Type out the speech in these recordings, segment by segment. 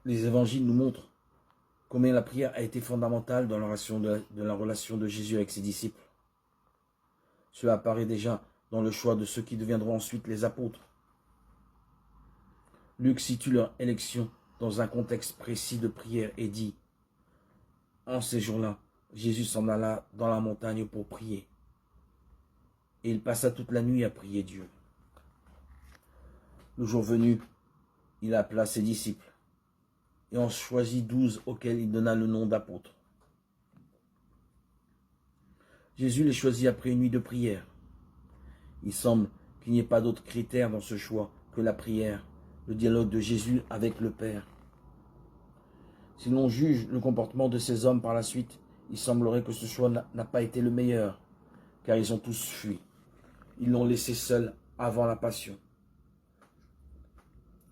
Les évangiles nous montrent combien la prière a été fondamentale dans la relation de Jésus avec ses disciples. Cela apparaît déjà dans le choix de ceux qui deviendront ensuite les apôtres. Luc situe leur élection dans un contexte précis de prière et dit « En ces jours-là, Jésus s'en alla dans la montagne pour prier. Et il passa toute la nuit à prier Dieu. Le jour venu, il appela ses disciples et en choisit 12 auxquels il donna le nom d'apôtres. Jésus les choisit après une nuit de prière. Il semble qu'il n'y ait pas d'autre critère dans ce choix que la prière, le dialogue de Jésus avec le Père. Si l'on juge le comportement de ces hommes par la suite, il semblerait que ce choix n'a pas été le meilleur, car ils ont tous fui. Ils l'ont laissé seul avant la passion.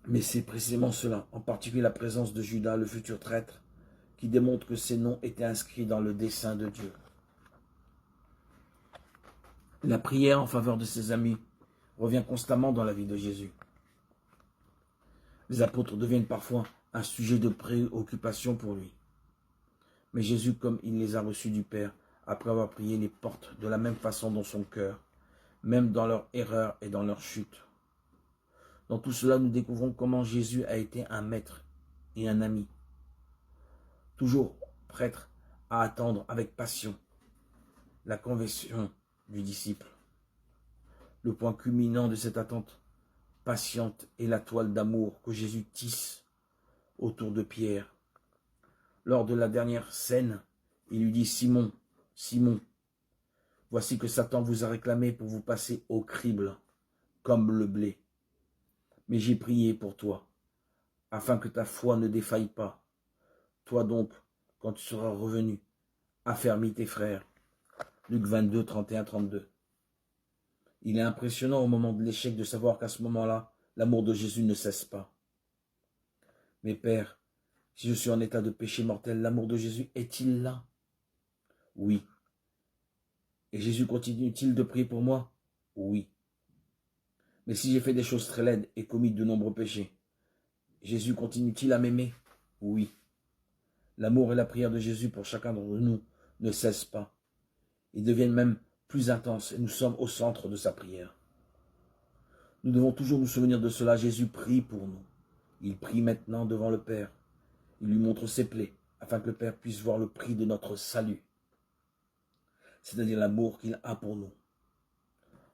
Mais c'est précisément cela, en particulier la présence de Judas, le futur traître, qui démontre que ces noms étaient inscrits dans le dessein de Dieu. La prière en faveur de ses amis revient constamment dans la vie de Jésus. Les apôtres deviennent parfois un sujet de préoccupation pour lui. Mais Jésus, comme il les a reçus du Père, après avoir prié, les porte de la même façon dans son cœur, même dans leur erreur et dans leur chute. Dans tout cela, nous découvrons comment Jésus a été un maître et un ami, toujours prêt à attendre avec passion la conversion du disciple. Le point culminant de cette attente patiente est la toile d'amour que Jésus tisse autour de Pierre. Lors de la dernière scène, il lui dit « Simon, Simon, voici que Satan vous a réclamé pour vous passer au crible, comme le blé. Mais j'ai prié pour toi, afin que ta foi ne défaille pas. Toi donc, quand tu seras revenu, affermis tes frères. » Luc 22, 31-32. Il est impressionnant au moment de l'échec de savoir qu'à ce moment-là, l'amour de Jésus ne cesse pas. Mais Père, si je suis en état de péché mortel, l'amour de Jésus est-il là? Oui. Et Jésus continue-t-il de prier pour moi? Oui. Mais si j'ai fait des choses très laides et commis de nombreux péchés, Jésus continue-t-il à m'aimer? Oui. L'amour et la prière de Jésus pour chacun d'entre nous ne cessent pas. Ils deviennent même plus intenses et nous sommes au centre de sa prière. Nous devons toujours nous souvenir de cela. Jésus prie pour nous. Il prie maintenant devant le Père. Il lui montre ses plaies afin que le Père puisse voir le prix de notre salut, c'est-à-dire l'amour qu'il a pour nous.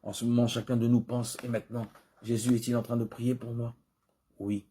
En ce moment, chacun de nous pense, et maintenant, Jésus est-il en train de prier pour moi? Oui.